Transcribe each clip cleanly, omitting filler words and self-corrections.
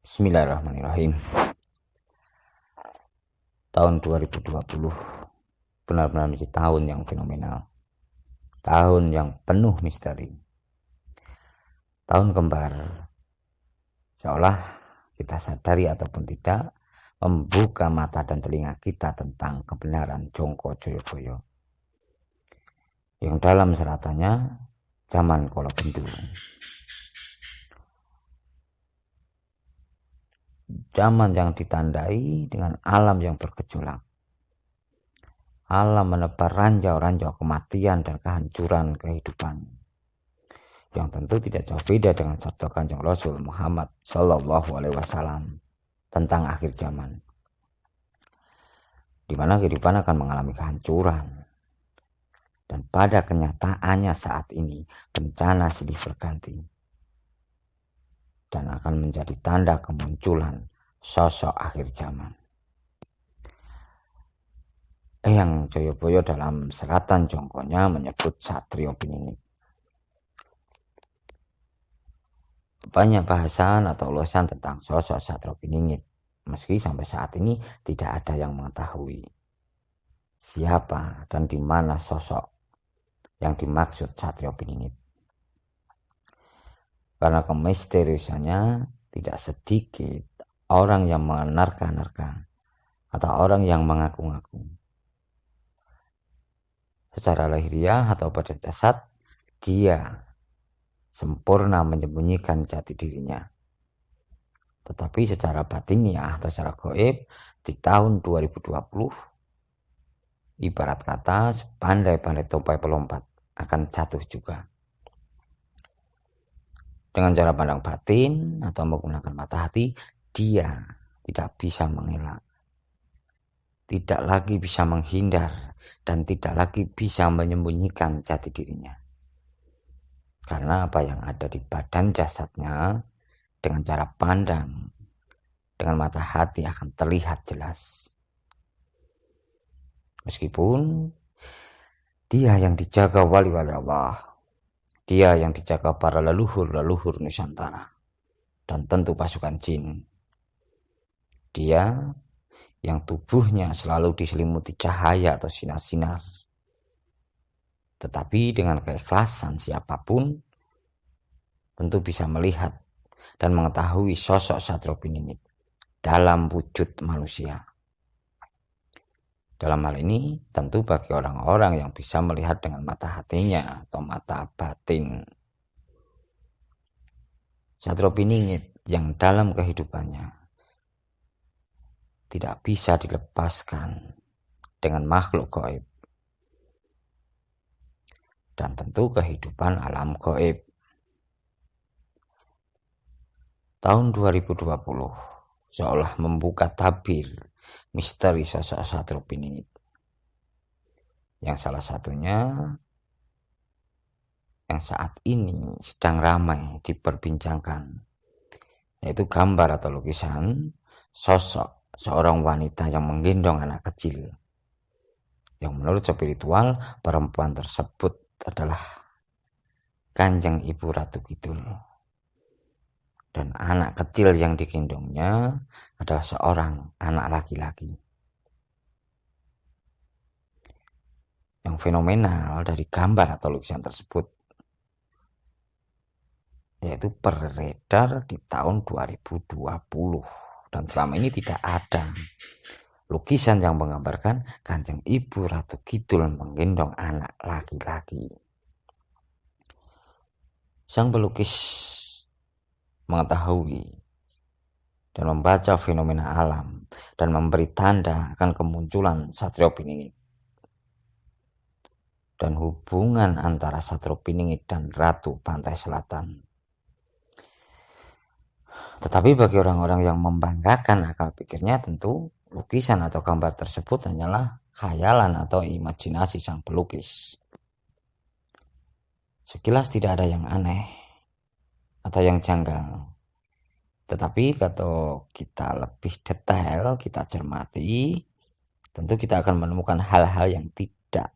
Bismillahirrahmanirrahim. Tahun 2020 benar-benar menjadi tahun yang fenomenal, tahun yang penuh misteri, tahun kembar. Seolah kita sadari ataupun tidak, membuka mata dan telinga kita tentang kebenaran Jongko Joyoboyo yang dalam seratannya zaman kala bendu, zaman yang ditandai dengan alam yang bergejolak, alam menebar ranjau-ranjau kematian dan kehancuran kehidupan, yang tentu tidak jauh beda dengan sabda Kanjeng Rasul Muhammad Shallallahu Alaihi Wasallam tentang akhir zaman, di mana kehidupan akan mengalami kehancuran. Dan pada kenyataannya saat ini bencana silih berganti dan akan menjadi tanda kemunculan sosok akhir zaman. Eyang Joyoboyo dalam seratan jongkonya menyebut Satrio Piningit. Banyak bahasan atau ulasan tentang sosok Satrio Piningit, meski sampai saat ini tidak ada yang mengetahui siapa dan di mana sosok yang dimaksud Satrio Piningit. Karena kemisteriusannya tidak sedikit orang yang menerka-nerka atau orang yang mengaku-ngaku. Secara lahiriah atau pada jasad, dia sempurna menyembunyikan jati dirinya. Tetapi secara batiniah atau secara gaib, di tahun 2020, ibarat kata sepandai-pandai tupai pelompat akan jatuh juga. Dengan cara pandang batin atau menggunakan mata hati, dia tidak bisa mengelak, tidak lagi bisa menghindar, dan tidak lagi bisa menyembunyikan jati dirinya. Karena apa yang ada di badan jasadnya, dengan cara pandang, dengan mata hati akan terlihat jelas. Meskipun dia yang dijaga wali-wali Allah, dia yang dijaga para leluhur-leluhur Nusantara, dan tentu pasukan jin. Dia yang tubuhnya selalu diselimuti cahaya atau sinar-sinar. Tetapi dengan keikhlasan siapapun tentu bisa melihat dan mengetahui sosok Satrio Piningit dalam wujud manusia. Dalam hal ini tentu bagi orang-orang yang bisa melihat dengan mata hatinya atau mata batin. Satrio Piningit yang dalam kehidupannya tidak bisa dilepaskan dengan makhluk gaib dan tentu kehidupan alam gaib. Tahun 2020 seolah membuka tabir misteri sosok Satrio Piningit, yang salah satunya yang saat ini sedang ramai diperbincangkan, yaitu gambar atau lukisan sosok seorang wanita yang menggendong anak kecil, yang menurut spiritual perempuan tersebut adalah Kanjeng Ibu Ratu Kidul, dan anak kecil yang digendongnya adalah seorang anak laki-laki. Yang fenomenal dari gambar atau lukisan tersebut yaitu beredar di tahun 2020, dan selama ini tidak ada lukisan yang menggambarkan Kanjeng Ibu Ratu Kidul menggendong anak laki-laki. Sang pelukis mengetahui dan membaca fenomena alam dan memberi tanda akan kemunculan Satrio Piningit dan hubungan antara Satrio Piningit dan Ratu Pantai Selatan. Tetapi bagi orang-orang yang membanggakan akal pikirnya, tentu lukisan atau gambar tersebut hanyalah khayalan atau imajinasi sang pelukis. Sekilas tidak ada yang aneh atau yang janggal. Tetapi kalau kita lebih detail, kita cermati, tentu kita akan menemukan hal-hal yang tidak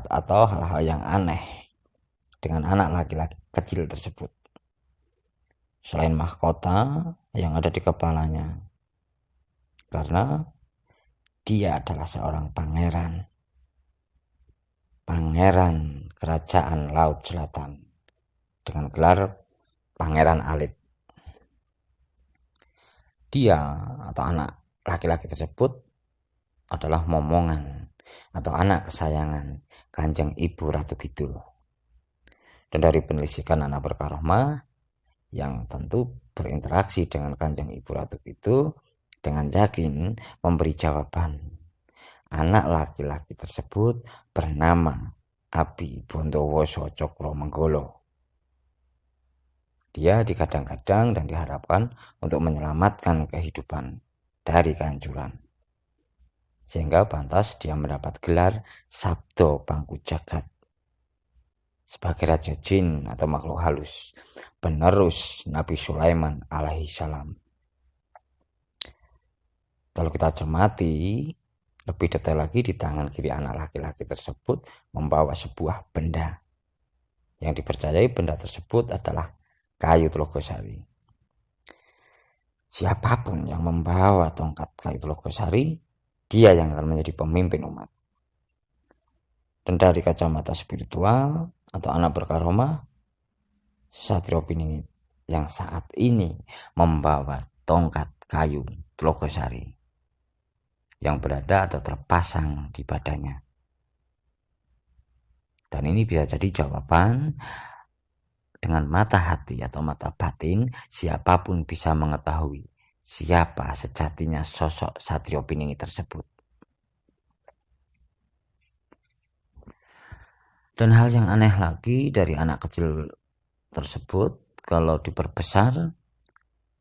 atau hal-hal yang aneh dengan anak laki-laki kecil tersebut. selain mahkota yang ada di kepalanya, karena dia adalah seorang pangeran kerajaan Laut Selatan dengan gelar Pangeran Alit. Dia atau anak laki-laki tersebut adalah momongan atau anak kesayangan Kanjeng Ibu Ratu Kidul. Dan dari penelusuran anak Berkaromah yang tentu berinteraksi dengan Kanjeng Ibu Ratu Kidul dengan yakin memberi jawaban. Anak laki-laki tersebut bernama Abi Bondowoso Cokromenggolo. Dia digadang-gadang dan diharapkan untuk menyelamatkan kehidupan dari kehancuran. Sehingga pantas dia mendapat gelar Sabdo Bangku Jagat sebagai Raja Jin atau makhluk halus, penerus Nabi Sulaiman alaihi salam. Kalau kita cermati lebih detail lagi, di tangan kiri anak laki-laki tersebut membawa sebuah benda yang dipercayai benda tersebut adalah kayu Telogosari. Siapapun yang membawa tongkat kayu Telogosari, dia yang akan menjadi pemimpin umat. Dan dari kacamata spiritual atau anak Berkaromah, Satrio Piningit yang saat ini membawa tongkat kayu Telogosari yang berada atau terpasang di badannya. Dan ini bisa jadi jawaban dengan mata hati atau mata batin. Siapapun bisa mengetahui siapa sejatinya sosok Satrio Piningit tersebut. Dan hal yang aneh lagi dari anak kecil tersebut, kalau diperbesar,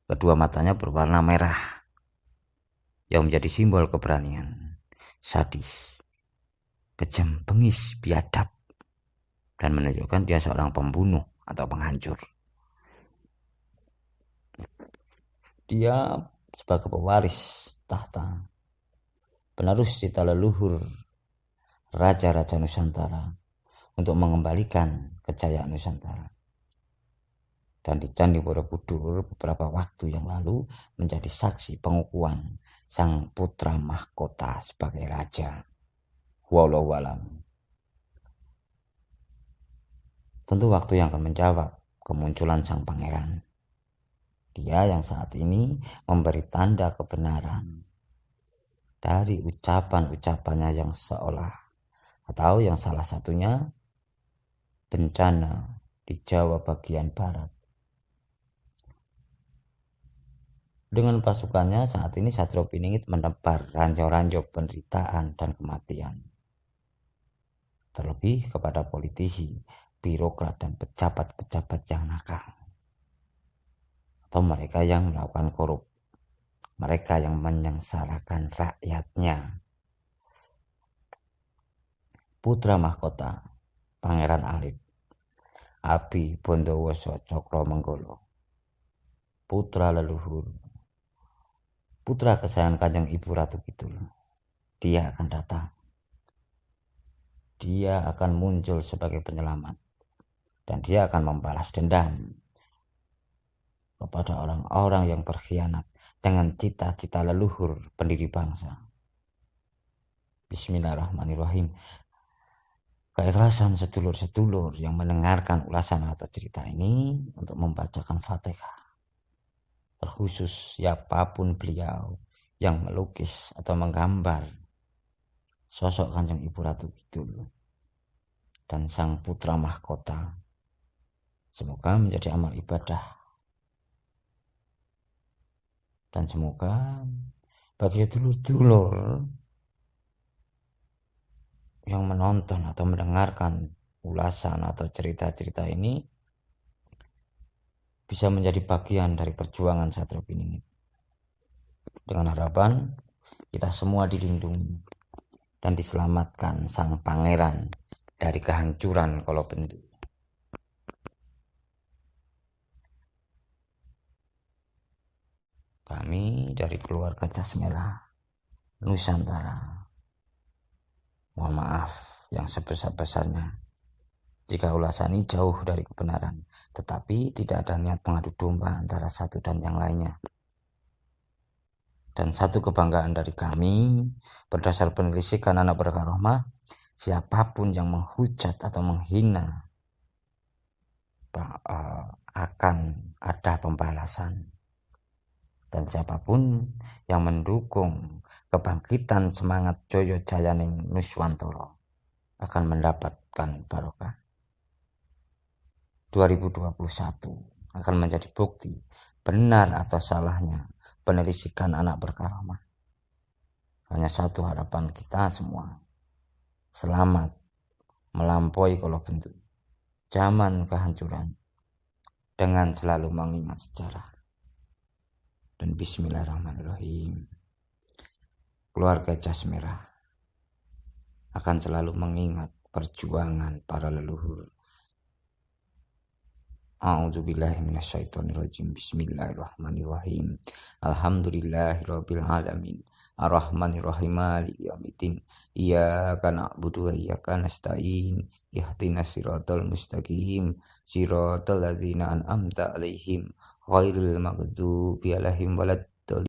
kedua matanya berwarna merah yang menjadi simbol keberanian, sadis, kejam, bengis, biadab, dan menunjukkan dia seorang pembunuh atau penghancur. Dia sebagai pewaris tahta, penerus cita leluhur raja-raja Nusantara untuk mengembalikan kejayaan Nusantara. Dan di Candi Borobudur beberapa waktu yang lalu menjadi saksi pengukuhan sang putra mahkota sebagai raja. Wallahu alam. Tentu waktu yang akan menjawab kemunculan sang pangeran. Dia yang saat ini memberi tanda kebenaran dari ucapan-ucapannya yang seolah atau yang salah satunya bencana di Jawa bagian barat. Dengan pasukannya saat ini Satrio Piningit menebar ranjau-ranjau penderitaan dan kematian. Terlebih kepada politisi, birokrat dan pejabat-pejabat yang nakal. Atau mereka yang melakukan korup. Mereka yang menyengsarakan rakyatnya. Putra mahkota Pangeran Alit, Abi Bondowoso Cokromenggolo, putra leluhur, putra kesayangan Kanjeng Ibu Ratu Kidul. Dia akan datang. Dia akan muncul sebagai penyelamat. Dan dia akan membalas dendam kepada orang-orang yang berkhianat dengan cita-cita leluhur pendiri bangsa. Bismillahirrahmanirrahim. Keikhlasan sedulur-sedulur yang mendengarkan ulasan atau cerita ini untuk membacakan Fatihah. Terkhusus siapapun beliau yang melukis atau menggambar sosok Kanjeng Ibu Ratu Kidul dan sang putra mahkota. Semoga menjadi amal ibadah. Dan semoga bagi sedulur-sedulur yang menonton atau mendengarkan ulasan atau cerita-cerita ini bisa menjadi bagian dari perjuangan Satrio Piningit. Dengan harapan kita semua dilindungi dan diselamatkan sang pangeran dari kehancuran Kolobendu. Kami dari keluarga Cas Merah Nusantara, mohon maaf yang sebesar-besarnya jika ulasan ini jauh dari kebenaran, tetapi tidak ada niat mengadu domba antara satu dan yang lainnya. Dan satu kebanggaan dari kami, berdasar penelusuran anak berkaromah, siapapun yang menghujat atau menghina akan ada pembalasan. Dan siapapun yang mendukung kebangkitan semangat Joyo Jayaning Nuswantoro akan mendapatkan barokah. 2021 akan menjadi bukti benar atau salahnya penelusuran anak berkaromah. Hanya satu harapan kita semua, selamat melampaui kalau bentuk zaman kehancuran dengan selalu mengingat sejarah. Dan bismillahirrahmanirrahim, keluarga Jas Merah akan selalu mengingat perjuangan para leluhur. A'udzubillahi minasyaitonirrajim. Bismillahirrahmanirrahim. Alhamdulillahirabbil alamin. Arrahmanirrahim. Maliki yaumiddin. Iyyaka na'budu wa iyyaka nasta'in. Ihdinas siratal mustaqim. Siratal ladzina an'amta 'alaihim ghairil maghdubi 'alaihim walad